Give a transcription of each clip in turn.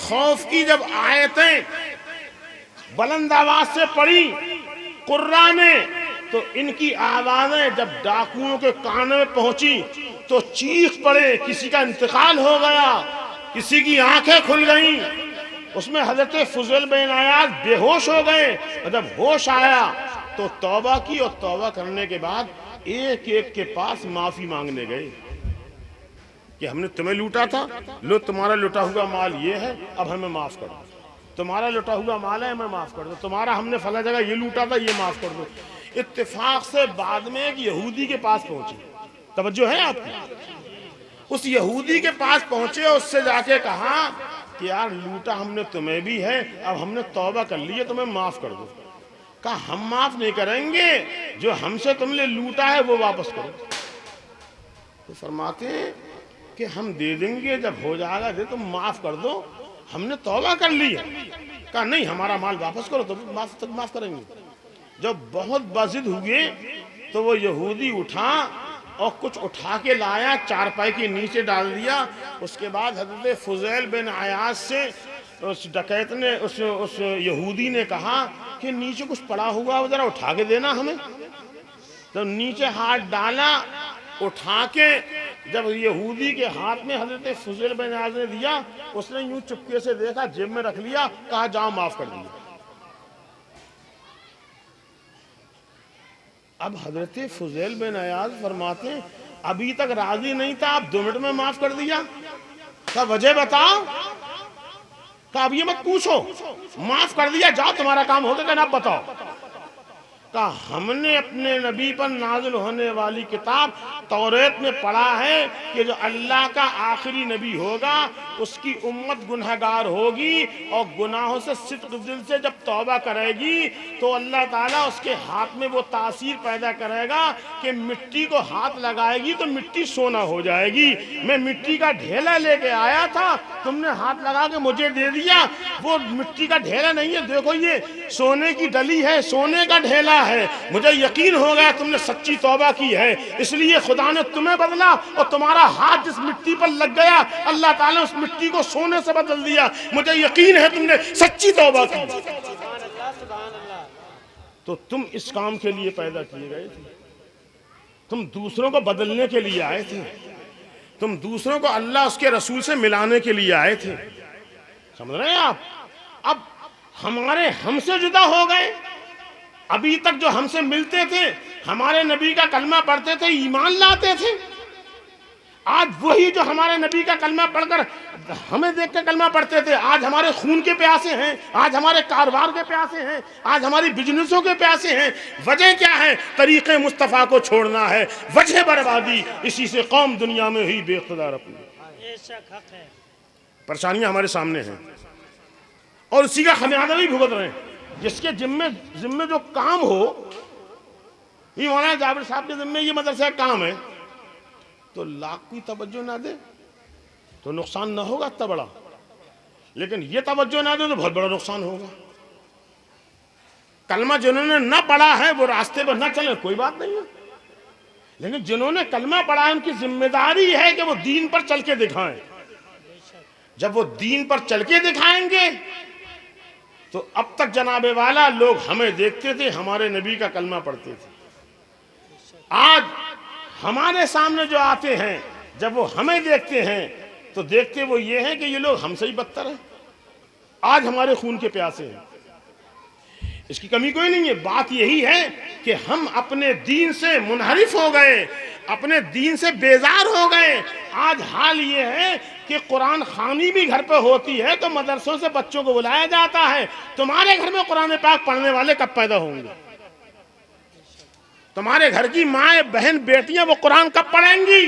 خوف کی جب آیتیں بلند آواز سے پڑھی قرآن نے تو ان کی آوازیں جب ڈاکوؤں کے کانوں میں پہنچی تو چیخ پڑے، کسی کا انتقال ہو گیا، کسی کی آنکھیں کھل گئیں۔ اس میں حضرت فضیل بن عیاض بے ہوش ہو گئے، اور جب ہوش آیا تو توبہ کی، اور توبہ کرنے کے بعد ایک ایک کے پاس معافی مانگنے گئے کہ ہم نے تمہیں لوٹا تھا، لو تمہارا لوٹا ہوا مال یہ ہے، اب ہمیں معاف کر دو، تمہارا لوٹا ہوا مال ہے ہمیں معاف کر دو، تمہارا ہم نے فلاں جگہ یہ لوٹا تھا یہ معاف کر دو۔ اتفاق سے بعد میں ایک یہودی کے پاس پہنچے، توجہ ہے آپ کی، اس یہودی کے پاس پہنچے، اس سے جا کے کہا کہ یار لوٹا ہم نے تمہیں بھی ہے، اب ہم نے توبہ کر لی ہے، تمہیں معاف کر دو۔ کہا ہم معاف نہیں کریں گے، جو ہم سے تم نے لوٹا ہے وہ واپس کرو۔ تو فرماتے ہیں کہ ہم دے دیں گے، جب ہو جائے گا دے، تم معاف کر دو، ہم نے توبہ کر لی ہے۔ کہا نہیں ہمارا مال واپس کرو، تو معاف کریں گے۔ جب بہت بضد ہوئے تو وہ یہودی اٹھا اور کچھ اٹھا کے لایا، چارپائی کے نیچے ڈال دیا۔ اس کے بعد حضرت فضیل بن عیاض سے اس ڈکیت نے اس یہودی نے کہا کہ نیچے کچھ پڑا ہوا ذرا اٹھا کے دینا ہمیں۔ تو نیچے ہاتھ ڈالا، اٹھا کے جب یہودی کے ہاتھ میں حضرت فضیل بن عیاض نے دیا، اس نے یوں چپکے سے دیکھا، جیب میں رکھ لیا، کہا جاؤ معاف کر دیا۔ اب حضرت فضیل بن عیاض فرماتے ہیں ابھی تک راضی نہیں تھا، آپ 2 منٹ میں معاف کر دیا؟ کہا وجہ بتاؤ؟ کہا اب یہ مت پوچھو، معاف کر دیا، جاؤ تمہارا کام ہو گیا، کہ اب بتاؤ؟ کہا ہم نے اپنے نبی پر نازل ہونے والی کتاب توریت میں پڑھا ہے کہ جو اللہ کا آخری نبی ہوگا اس کی امت گنہگار ہوگی، اور گناہوں سے صدق دل سے جب توبہ کرے گی تو اللہ تعالیٰ اس کے ہاتھ میں وہ تاثیر پیدا کرے گا کہ مٹی کو ہاتھ لگائے گی تو مٹی سونا ہو جائے گی۔ میں مٹی کا ڈھیلا لے کے آیا تھا، تم نے ہاتھ لگا کے مجھے دے دیا، وہ مٹی کا ڈھیلا نہیں ہے، دیکھو یہ سونے کی ڈلی ہے، سونے کا ڈھیلا ہے۔ مجھے یقین ہو گیا تم نے سچی توبہ کی ہے، اس لیے خدا نے تمہیں بدلا، اور تمہارا ہاتھ جس مٹی پر لگ گیا اللہ تعالیٰ نے اس مٹی کو سونے سے بدل دیا۔ مجھے یقین ہے تم نے سچی توبہ کی۔ تو تم اس کام کے لیے پیدا کیے گئے تھے، تم دوسروں کو بدلنے کے لیے آئے تھے، تم دوسروں کو اللہ اس کے رسول سے ملانے کے لیے آئے تھے۔ سمجھ رہے ہیں آپ؟ اب ہم سے جدا ہو گئے۔ ابھی تک جو ہم سے ملتے تھے، ہمارے نبی کا کلمہ پڑھتے تھے، ایمان لاتے تھے، آج وہی جو ہمارے نبی کا کلمہ پڑھ کر ہمیں دیکھ کے کلمہ پڑھتے تھے، آج ہمارے خون کے پیاسے ہیں، آج ہمارے کاروبار کے پیاسے ہیں، آج ہماری بزنسوں کے پیاسے ہیں۔ وجہ کیا ہے؟ طریقے مصطفیٰ کو چھوڑنا ہے۔ وجہ بربادی، اسی سے قوم دنیا میں ہوئی بے اقتدار اپنی۔ پریشانیاں ہمارے سامنے ہیں اور اسی کا خمیازہ بھی بھگت رہے ہیں۔ جس کے ذمے جو کام ہو، یہ مولانا جابر صاحب کے ذمے یہ مدرسہ کام ہے، تو لاکھ کوئی توجہ نہ دے تو نقصان نہ ہوگا اتنا بڑا، لیکن یہ توجہ نہ دے تو بہت بڑا نقصان ہوگا۔ کلمہ جنہوں نے نہ پڑھا ہے وہ راستے پر نہ چلے، کوئی بات نہیں ہے، لیکن جنہوں نے کلمہ پڑھا ہے ان کی ذمہ داری ہے کہ وہ دین پر چل کے دکھائیں۔ جب وہ دین پر چل کے دکھائیں گے تو اب تک جناب والا لوگ ہمیں دیکھتے تھے، ہمارے نبی کا کلمہ پڑھتے تھے۔ آج ہمارے سامنے جو آتے ہیں، جب وہ ہمیں دیکھتے ہیں تو دیکھتے وہ یہ ہیں کہ یہ لوگ ہم سے ہی بدتر ہیں، آج ہمارے خون کے پیاسے ہیں۔ اس کی کمی کوئی نہیں ہے، بات یہی ہے کہ ہم اپنے دین سے منحرف ہو گئے، اپنے دین سے بیزار ہو گئے۔ آج حال یہ ہے کہ قرآن خوانی بھی گھر پہ ہوتی ہے تو مدرسوں سے بچوں کو بلایا جاتا ہے۔ تمہارے گھر میں قرآن پاک پڑھنے والے کب پیدا ہوں گے؟ تمہارے گھر کی مائیں بہن بیٹیاں وہ قرآن کب پڑھیں گی؟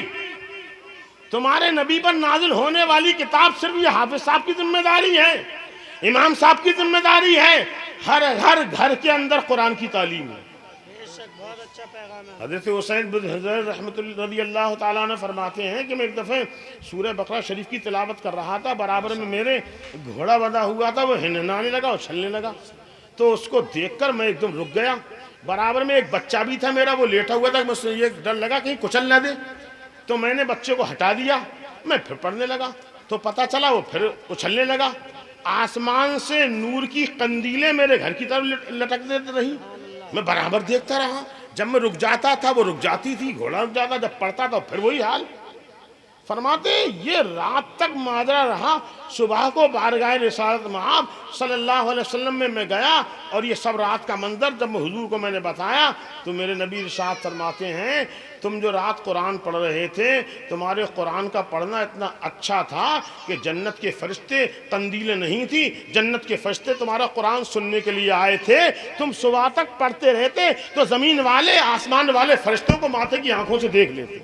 تمہارے نبی پر نازل ہونے والی کتاب صرف یہ حافظ صاحب کی ذمہ داری ہے، امام صاحب کی ذمہ داری ہے، ہر گھر کے اندر قرآن کی تعلیم ہے۔ حضرت حسین بن حضرت رحمت اللہ رضی اللہ تعالیٰ نے فرماتے ہیں کہ میں ایک دفعہ سورہ بقرہ شریف کی تلاوت کر رہا تھا، برابر میں میرے گھوڑا بندھا ہوا تھا، وہ ہنہنانے لگا اور چھلنے لگا، تو اس کو دیکھ کر میں ایک دم رک گیا۔ برابر میں ایک بچہ بھی تھا میرا، وہ لیٹا ہوا تھا، مجھے یہ ڈر لگا کہیں کچل نہ دے، تو میں نے بچے کو ہٹا دیا، میں پھر پڑھنے لگا، تو پتہ چلا وہ پھر اچھلنے لگا۔ آسمان سے نور کی قندیلیں میرے گھر کی طرف لٹکتے رہی، میں برابر دیکھتا رہا، جب میں رک جاتا تھا وہ رک جاتی تھی، گھوڑا رک جاتا، جب پڑتا تھا پھر وہی حال۔ فرماتے یہ رات تک ماجرا رہا، صبح کو بارگاہ رسالت مآب صلی اللہ علیہ وسلم میں گیا، اور یہ سب رات کا منظر جب میں حضور کو میں نے بتایا تو میرے نبی ارشاد فرماتے ہیں تم جو رات قرآن پڑھ رہے تھے، تمہارے قرآن کا پڑھنا اتنا اچھا تھا کہ جنت کے فرشتے، قندیلیں نہیں تھی، جنت کے فرشتے تمہارا قرآن سننے کے لیے آئے تھے، تم صبح تک پڑھتے رہتے تو زمین والے آسمان والے فرشتوں کو ماتھے کی آنکھوں سے دیکھ لیتے۔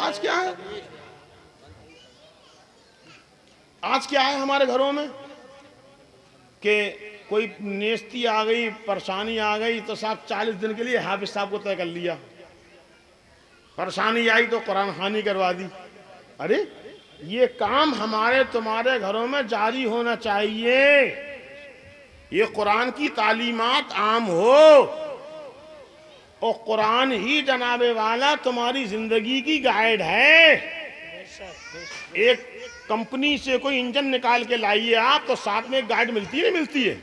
آج کیا ہے؟ آج کیا ہے ہمارے گھروں میں کہ کوئی نیستی آ گئی، پریشانی آ گئی تو صاحب 40 دن کے لیے حافظ صاحب کو طے کر لیا، پریشانی آئی تو قرآن خوانی کروا دی۔ ارے یہ کام ہمارے تمہارے گھروں میں جاری ہونا چاہیے، یہ قرآن کی تعلیمات عام ہو، اور قرآن ہی جناب والا تمہاری زندگی کی گائیڈ ہے۔ ایک کمپنی سے کوئی انجن نکال کے لائیے آپ تو ساتھ میں ایک گائیڈ ملتی ہے، نہیں ملتی ہے؟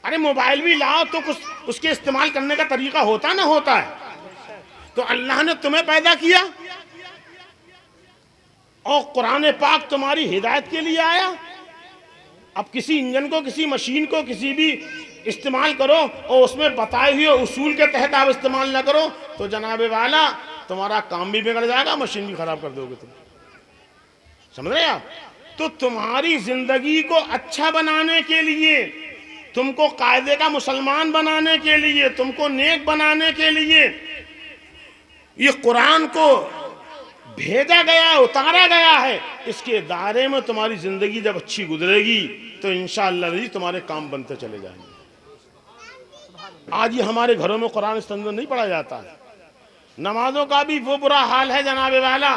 ارے موبائل بھی لاؤ تو کچھ اس کے استعمال کرنے کا طریقہ ہوتا نہ ہوتا ہے۔ تو اللہ نے تمہیں پیدا کیا اور قرآن پاک تمہاری ہدایت کے لیے آیا۔ اب کسی انجن کو، کسی مشین کو، کسی بھی استعمال کرو اور اس میں بتائے ہوئے اصول کے تحت آپ استعمال نہ کرو تو جناب والا تمہارا کام بھی بگڑ جائے گا، مشین بھی خراب کر دو گے تم۔ سمجھ رہے آپ؟ تو تمہاری زندگی کو اچھا بنانے کے لیے، تم کو قاعدے کا مسلمان بنانے کے لیے، تم کو نیک بنانے کے لیے یہ قرآن کو بھیجا گیا ہے، اتارا گیا ہے۔ اس کے دائرے میں تمہاری زندگی جب اچھی گزرے گی تو انشاءاللہ تمہارے کام بنتے چلے جائیں گے۔ آج یہ ہمارے گھروں میں قرآن اس اندر نہیں پڑھا جاتا ہے۔ نمازوں کا بھی وہ برا حال ہے جناب والا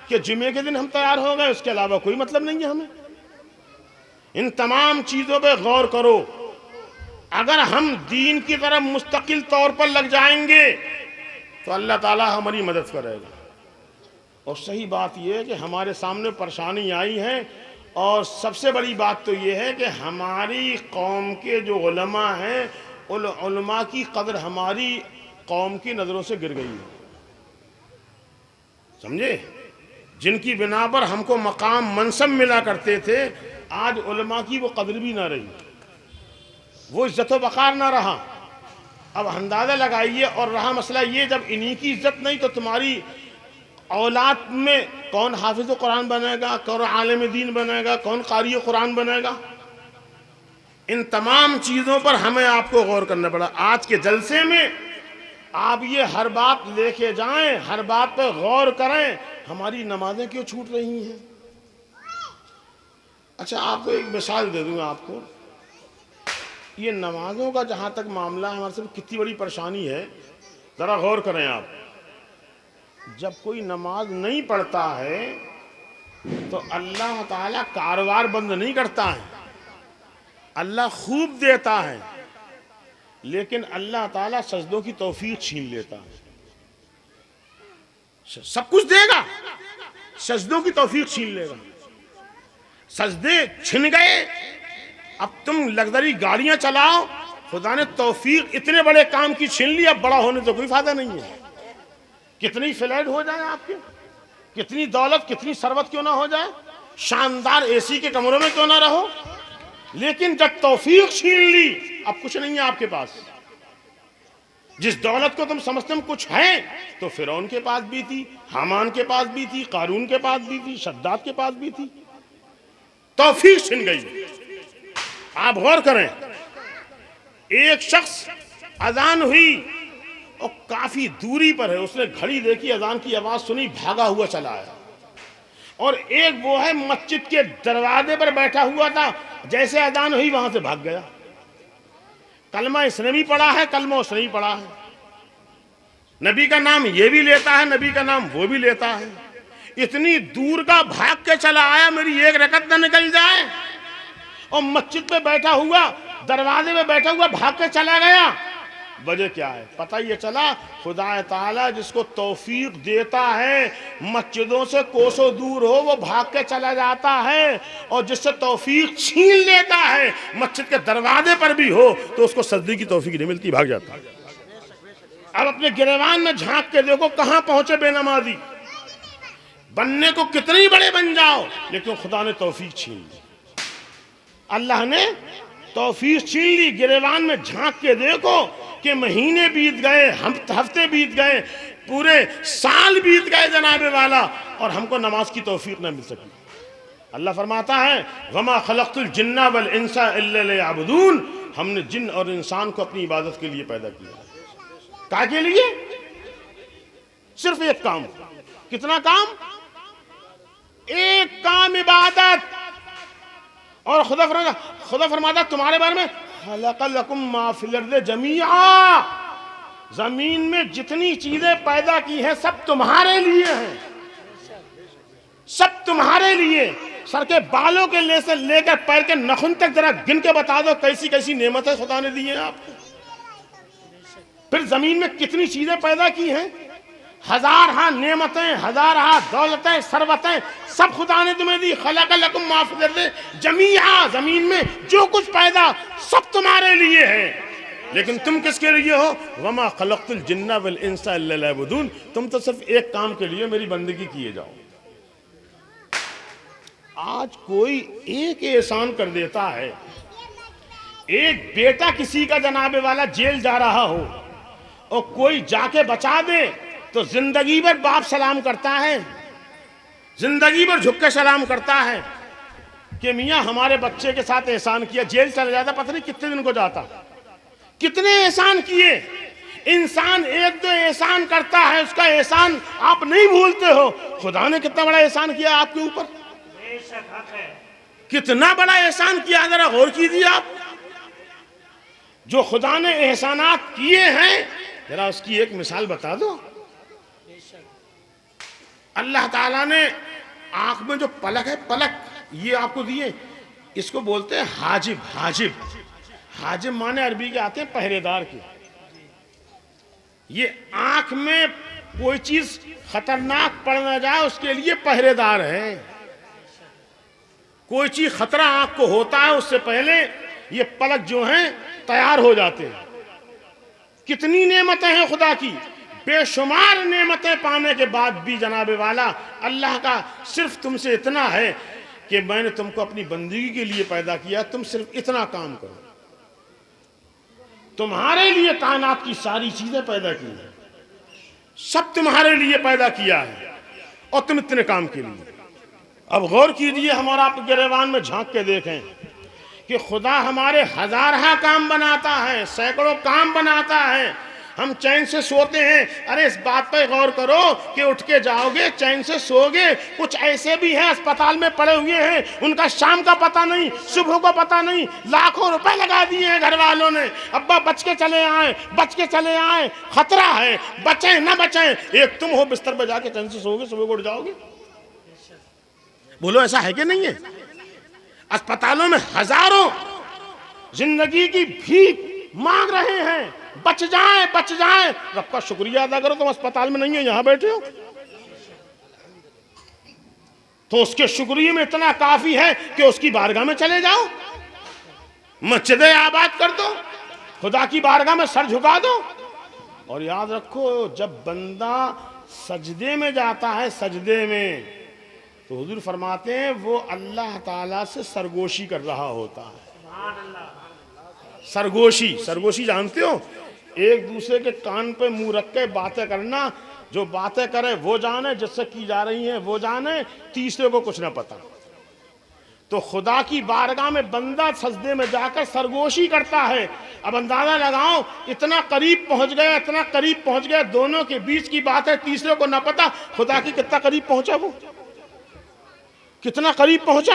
کہ جمعے کے دن ہم تیار ہو گئے، اس کے علاوہ کوئی مطلب نہیں ہے ہمیں۔ ان تمام چیزوں پہ غور کرو۔ اگر ہم دین کی طرف مستقل طور پر لگ جائیں گے تو اللہ تعالیٰ ہماری مدد کرے گا۔ اور صحیح بات یہ ہے کہ ہمارے سامنے پریشانی آئی ہے، اور سب سے بڑی بات تو یہ ہے کہ ہماری قوم کے جو علماء ہیں، ان علماء کی قدر ہماری قوم کی نظروں سے گر گئی ہے۔ سمجھے؟ جن کی بنا پر ہم کو مقام منصب ملا کرتے تھے، آج علماء کی وہ قدر بھی نہ رہی، وہ عزت و وقار نہ رہا۔ اب اندازہ لگائیے، اور رہا مسئلہ یہ جب انہی کی عزت نہیں تو تمہاری اولاد میں کون حافظ قرآن بنے گا، کون عالم دین بنے گا، کون قاری قرآن بنے گا؟ ان تمام چیزوں پر ہمیں آپ کو غور کرنا پڑا۔ آج کے جلسے میں آپ یہ ہر بات لے کے جائیں، ہر بات پہ غور کریں، ہماری نمازیں کیوں چھوٹ رہی ہیں؟ اچھا آپ کو ایک مثال دے دوں آپ کو، یہ نمازوں کا جہاں تک معاملہ ہے ہمارے سے کتنی بڑی پریشانی ہے، ذرا غور کریں آپ۔ جب کوئی نماز نہیں پڑھتا ہے تو اللہ تعالیٰ کاروبار بند نہیں کرتا ہے، اللہ خوب دیتا ہے، لیکن اللہ تعالیٰ سجدوں کی توفیق چھین لیتا ہے۔ سب کچھ دے گا، سجدوں کی توفیق چھین لے گا۔ سجدے چھن گئے، اب تم لگژری گاڑیاں چلاؤ، خدا نے توفیق اتنے بڑے کام کی چھین لی، اب بڑا ہونے تو کوئی فائدہ نہیں ہے۔ کتنی فلیٹ ہو جائے آپ کے، کتنی دولت، کتنی ثروت کیوں نہ ہو جائے، شاندار اے سی کے کمروں میں کیوں نہ رہو، لیکن جب توفیق چھین لی اب کچھ نہیں ہے آپ کے پاس۔ جس دولت کو تم سمجھتے ہم کچھ ہیں، تو فرعون کے پاس بھی تھی، حامان کے پاس بھی تھی، قارون کے پاس بھی تھی، شداد کے پاس بھی تھی، توفیق چھن گئی۔ آپ غور کریں، ایک شخص اذان ہوئی اور کافی دوری پر ہے، اس نے گھڑی دیکھی، اذان کی آواز سنی، بھاگا ہوا چلا آیا۔ اور ایک وہ ہے مسجد کے دروازے پر بیٹھا ہوا تھا، جیسے اذان ہوئی وہاں سے بھاگ گیا۔ کلمہ اس نے بھی پڑھا ہے، کلمہ اس نے بھی پڑھا ہے، نبی کا نام یہ بھی لیتا ہے، نبی کا نام وہ بھی لیتا ہے، اتنی دور کا بھاگ کے چلا آیا میری ایک رکعت نہ نکل جائے، اور مسجد پہ بیٹھا ہوا، دروازے پہ بیٹھا ہوا بھاگ کے چلا گیا۔ وجہ کیا ہے؟ پتہ یہ چلا خدا تعالیٰ جس کو توفیق دیتا ہے مسجدوں سے کوسوں دور ہو وہ بھاگ کے چلا جاتا ہے، اور جس سے توفیق چھین لیتا ہے مسجد کے دروازے پر بھی ہو تو اس کو سجدے کی توفیق نہیں ملتی، بھاگ جاتا ہے۔ اب اپنے گریبان میں جھانک کے دیکھو کہاں پہنچے بے نمازی، بننے کو کتنی بڑے بن جاؤ لیکن خدا نے توفیق چھین لی، اللہ نے توفیق چھین لی۔ گریبان میں جھانک کے دیکھو کہ مہینے بیت گئے، ہفتے بیت گئے، پورے سال بیت گئے جناب والا، اور ہم کو نماز کی توفیق نہ مل سکی۔ اللہ فرماتا ہے وَمَا خَلَقْتُ الْجِنَّ وَالْإِنسَ إِلَّا لِيَعْبُدُونَ، ہم نے جن اور انسان کو اپنی عبادت کے لیے پیدا کیا۔ کیا کے لیے؟ صرف ایک کام۔ کتنا کام؟ ایک کام، عبادت۔ اور خدا فرماتا تمہارے بارے میں خلق لکم ما فی الارض جمیعا، زمین میں جتنی چیزیں پیدا کی ہیں سب تمہارے لیے ہیں، سب تمہارے لیے۔ سر کے بالوں کے سے لے کر پیر کے نخن تک ذرا گن کے بتا دو کیسی کیسی نعمتیں خدا نے دی ہیں آپ کو۔ پھر زمین میں کتنی چیزیں پیدا کی ہیں، ہزارہا نعمتیں، ہزارہا دولتیں، ثروتیں سب خدا نے تمہیں دی۔ خلق لکم ما فی الارض جمیعا، زمین میں جو کچھ پیدا سب تمہارے لیے ہے، لیکن تم کس کے لیے ہو؟ وما خلقت الجن والانس الا لیعبدون، تم تو صرف ایک کام کے لیے میری بندگی کیے جاؤ۔ آج کوئی ایک احسان کر دیتا ہے، ایک بیٹا کسی کا جناب والا جیل جا رہا ہو اور کوئی جا کے بچا دے تو زندگی بھر باپ سلام کرتا ہے، زندگی بھر جھک کے سلام کرتا ہے کہ میاں ہمارے بچے کے ساتھ احسان کیا، جیل چلا جاتا پتہ نہیں کتنے دن کو جاتا۔ کتنے احسان کیے، انسان ایک دو احسان کرتا ہے، اس کا احسان آپ نہیں بھولتے ہو، خدا نے کتنا بڑا احسان کیا آپ کے اوپر، کتنا بڑا احسان کیا، ذرا غور کیجیے آپ۔ جو خدا نے احسانات کیے ہیں ذرا اس کی ایک مثال بتا دو۔ اللہ تعالیٰ نے آنکھ میں جو پلک ہے، پلک یہ آپ کو دیے، اس کو بولتے ہیں حاجب۔ حاجب، حاجب معنی عربی کے آتے ہیں پہرے دار کے۔ یہ آنکھ میں کوئی چیز خطرناک پڑ نہ جائے اس کے لیے پہرے دار ہے۔ کوئی چیز خطرہ آنکھ کو ہوتا ہے اس سے پہلے یہ پلک جو ہیں تیار ہو جاتے ہیں۔ کتنی نعمتیں ہیں خدا کی، بے شمار نعمتیں پانے کے بعد بھی جناب والا اللہ کا صرف تم سے اتنا ہے کہ میں نے تم کو اپنی بندگی کے لیے پیدا کیا، تم صرف اتنا کام کرو۔ تمہارے لیے کائنات کی ساری چیزیں پیدا کی ہیں، سب تمہارے لیے پیدا کیا ہے اور تم اتنے کام کے لیے۔ اب غور کیجئے، ہمارا آپ گریبان میں جھانک کے دیکھیں کہ خدا ہمارے ہزارہا کام بناتا ہے، سینکڑوں کام بناتا ہے، ہم چین سے سوتے ہیں۔ ارے اس بات پہ غور کرو کہ اٹھ کے جاؤ گے چین سے سو گے۔ کچھ ایسے بھی ہیں اسپتال میں پڑے ہوئے ہیں، ان کا شام کا پتہ نہیں، صبح کو پتہ نہیں، لاکھوں روپے لگا دیے ہیں گھر والوں نے، ابا بچ کے چلے آئیں، بچ کے چلے آئیں، خطرہ ہے، بچیں نہ بچیں۔ ایک تم ہو بستر پہ جا کے چین سے سو گے، صبح کو اٹھ جاؤ گے۔ بولو ایسا ہے کہ نہیں ہے؟ اسپتالوں میں ہزاروں زندگی کی بھیک مانگ رہے ہیں، بچ جائیں بچ جائیں۔ رب کا شکریہ ادا کرو تم اسپتال میں نہیں ہو، یہاں بیٹھے ہو تو اس کے شکریہ میں اتنا کافی ہے کہ اس کی بارگاہ میں چلے جاؤ، مسجدیں آباد کر دو، خدا کی بارگاہ میں سر جھکا دو۔ اور یاد رکھو جب بندہ سجدے میں جاتا ہے، سجدے میں، تو حضور فرماتے ہیں وہ اللہ تعالیٰ سے سرگوشی کر رہا ہوتا ہے۔ سرگوشی، سرگوشی جانتے ہو؟ ایک دوسرے کے کان پہ منہ رکھ کے باتیں کرنا، جو باتیں کرے وہ جانے، جس سے کی جا رہی ہیں وہ جانے، تیسرے کو کچھ نہ پتا۔ تو خدا کی بارگاہ میں بندہ سجدے میں جا کر سرگوشی کرتا ہے۔ اب اندازہ لگاؤ اتنا قریب پہنچ گیا، اتنا قریب پہنچ گیا، دونوں کے بیچ کی بات ہے، تیسرے کو نہ پتا، خدا کی کتنا قریب پہنچا وہ، کتنا قریب پہنچا۔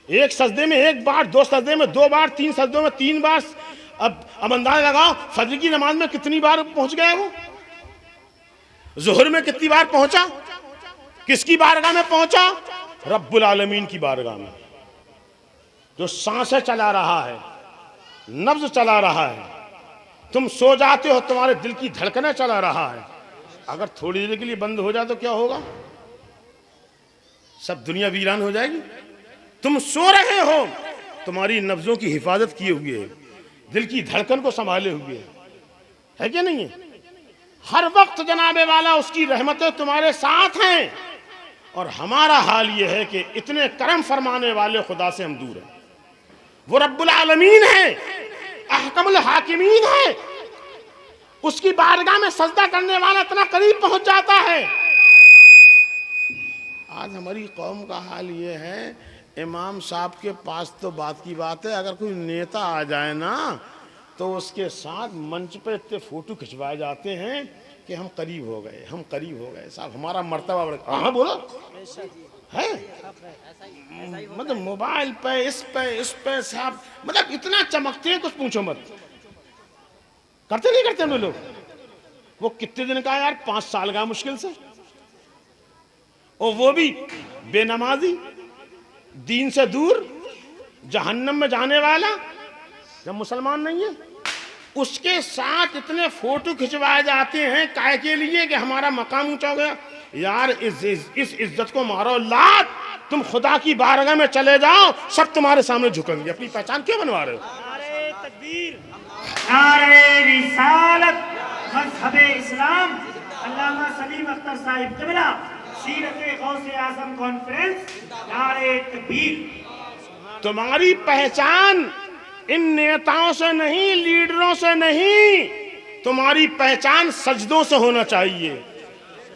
ایک سجدے میں ایک بار، دو سجدے میں دو بار، تین سجدوں میں تین بار۔ اب اندازہ لگاؤ فجر کی نماز میں کتنی بار پہنچ گیا وہ، ظہر میں کتنی بار پہنچا، کس کی بارگاہ میں پہنچا؟ رب العالمین کی بارگاہ میں، جو سانسیں چلا رہا ہے، نبض چلا رہا ہے، تم سو جاتے ہو تمہارے دل کی دھڑکنیں چلا رہا ہے، اگر تھوڑی دیر کے لیے بند ہو جائے تو کیا ہوگا؟ سب دنیا ویران ہو جائے گی۔ تم سو رہے ہو تمہاری نبضوں کی حفاظت کیے ہوئے ہے، دل کی دھڑکن کو سنبھالے ہوئے ہے کہ نہیں ہے؟ ہر وقت جناب والا اس کی رحمتیں تمہارے ساتھ ہیں، اور ہمارا حال یہ ہے کہ اتنے کرم فرمانے والے خدا سے ہم دور ہیں۔ وہ رب العالمین ہے، احکم الحاکمین ہے، اس کی بارگاہ میں سجدہ کرنے والا اتنا قریب پہنچ جاتا ہے۔ آج ہماری قوم کا حال یہ ہے، امام صاحب کے پاس تو بات کی بات ہے، اگر کوئی نیتا آ جائے نا تو اس کے ساتھ منچ پہ اتنے فوٹو کھنچوائے جاتے ہیں کہ ہم قریب ہو گئے، ہم قریب ہو گئے، صاحب ہمارا مرتبہ بڑھ گیا۔ ہاں بولو ہے، مطلب موبائل پہ اس پہ صاحب مطلب اتنا چمکتے ہیں کچھ پوچھو مت۔ کرتے نہیں کرتے ہم لوگ؟ وہ کتنے دن کا ہے یار؟ 5 سال کا مشکل سے، اور وہ بھی بے نمازی، دین سے دور، جہنم میں جانے والا، جب مسلمان نہیں ہے اس کے ساتھ اتنے فوٹو کھنچوائے جاتے ہیں کائے کے لیے کہ ہمارا مقام اونچا ہو گیا۔ یار اس عزت کو مارو لات، تم خدا کی بارگاہ میں چلے جاؤ سب تمہارے سامنے جھکیں گے، اپنی پہچان کیوں بنوا رہے ہو؟ نعرہ تکبیر، نعرہ رسالت، مذہب اسلام، علامہ سلیم اختر صاحب قبلہ، سیرت غوث اعظم کانفرنس، نعرہ تکبیر۔ تمہاری پہچان ان نیتاؤں سے نہیں، لیڈروں سے نہیں، تمہاری پہچان سجدوں سے ہونا چاہیے،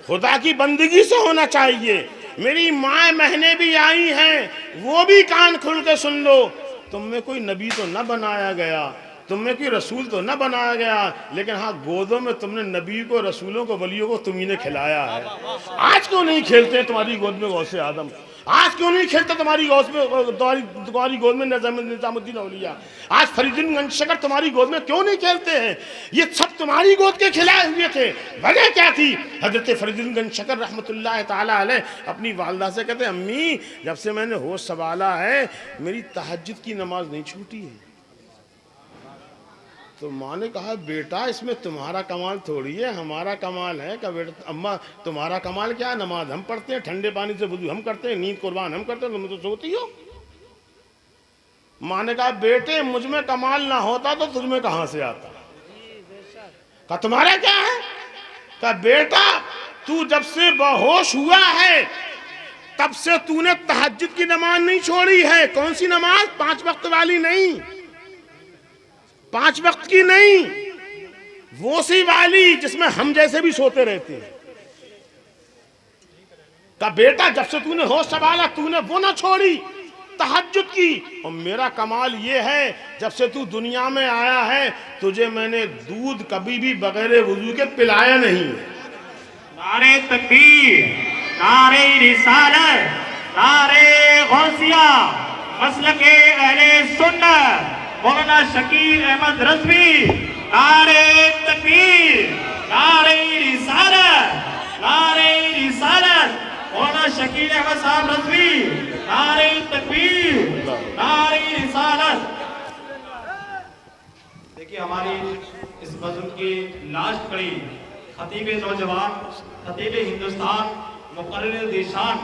خدا کی بندگی سے ہونا چاہیے۔ میری ماں بہنیں بھی آئی ہیں، وہ بھی کان کھل کے سن لو، تم میں کوئی نبی تو نہ بنایا گیا، تم میں کوئی رسول تو نہ بنایا گیا، لیکن ہاں گودوں میں تم نے نبی کو، رسولوں کو، ولیوں کو تم ہی نے کھلایا ہے۔ آج کیوں نہیں کھیلتے تمہاری گود میں غوث اعظم؟ آج کیوں نہیں کھیلتے تمہاری گود میں نظام الدین اولیاء؟ آج فرید گنج شکر تمہاری گود میں کیوں نہیں کھیلتے ہیں؟ یہ سب تمہاری گود کے کھلائے ہوئے تھے، وجہ کیا تھی؟ حضرت فرید گنج شکر رحمۃ اللہ تعالی علیہ اپنی والدہ سے کہتے ہیں، امی جب سے میں نے ہوش سنبھالا ہے میری تہجد کی نماز نہیں چھوٹی ہے۔ تو ماں نے کہا بیٹا اس میں تمہارا کمال تھوڑی ہے، ہمارا کمال ہے۔ کہ بیٹا اماں تمہارا کمال کیا ہے؟ نماز ہم پڑھتے ہیں، ٹھنڈے پانی سے وضو ہم کرتے ہیں، نیند قربان ہم کرتے ہیں، تم تو سوتی ہو۔ ماں نے کہا بیٹے مجھ میں کمال نہ ہوتا تو تجھ میں کہاں سے آتا؟ کہا تمہارا کیا ہے؟ کہا بیٹا تو جب سے بہوش ہوا ہے تب سے تو نے تہجد کی نماز نہیں چھوڑی ہے۔ کون سی نماز؟ 5 وقت والی نہیں، 5 وقت کی نہیں، وہ سی والی جس میں ہم جیسے بھی سوتے رہتے ہیں۔ کہا بیٹا جب سے تو نے ہوش سنبھالا تو نے وہ نہ چھوڑی تہجد کی، اور میرا کمال یہ ہے جب سے تو دنیا میں آیا ہے تجھے میں نے دودھ کبھی بھی بغیر وضو کے پلایا نہیں۔ نعرہ تکبیر، نعرہ رسالت، نعرہ غوثیہ، مسلک اہل سنت، مولانا شکیل احمد رضوی، نعرہ تکبیر، نعرہ رسالت، نعرہ رسالت، مولانا شکیل احمد صاحب رضوی، نعرہ تکبیر، نعرہ رسالت۔ دیکھیے ہماری اس بزرگ کی لاش کڑی خطیب نوجوان، خطیب ہندوستان، مقرر ذیشان،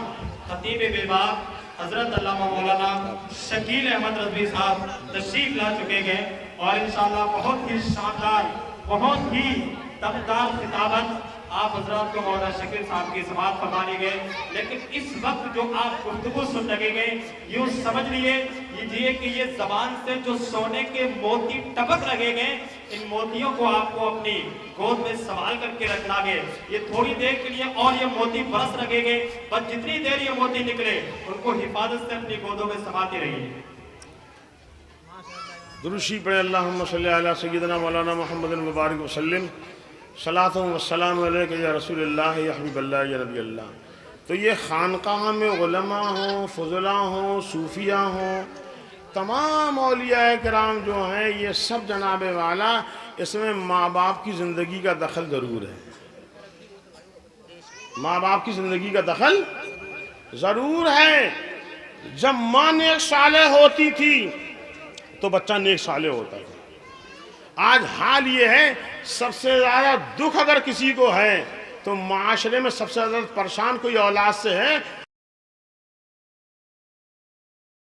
خطیب بے باک حضرت علامہ مولانا شکیل احمد رضوی صاحب تشریف لا چکے گئے، اور انشاءاللہ بہت ہی شاندار، بہت ہی دمدار خطابت آپ حضرات کو مولانا شکیل صاحب کی سماعت فرمانے گئے۔ لیکن اس وقت جو آپ گفتگو سن لگے گئے، یوں سمجھ لیے کہ یہ زبان سے جو سونے کے موتی ٹپک لگے گئے، ان موتیوں کو آپ کو اپنی گود میں سنبھال کر کے رکھنا گئے۔ یہ تھوڑی دیر کے لیے اور یہ موتی برس لگے گئے، پر جتنی دیر یہ موتی نکلے ان کو حفاظت سے اپنی گودوں میں سنبھالتے رہیے۔ درشی پڑھے اللہم صلی علی سیدنا مولانا محمد المبارک وسلم، صلاۃ و السلام علیک یا رسول اللہ یا حبیب اللہ یا نبی اللہ۔ تو یہ خانقاہ میں علماء ہوں، فضلاء ہوں، صوفیاء ہوں، تمام اولیاء کرام جو ہیں یہ سب جناب والا اس میں ماں باپ کی زندگی کا دخل ضرور ہے۔ ماں باپ کی زندگی کا دخل ضرور ہے۔ جب ماں نیک صالح ہوتی تھی تو بچہ نیک صالح ہوتا تھا، آج حال یہ ہے سب سے زیادہ دکھ اگر کسی کو ہے تو معاشرے میں سب سے زیادہ پریشان کوئی اولاد سے ہے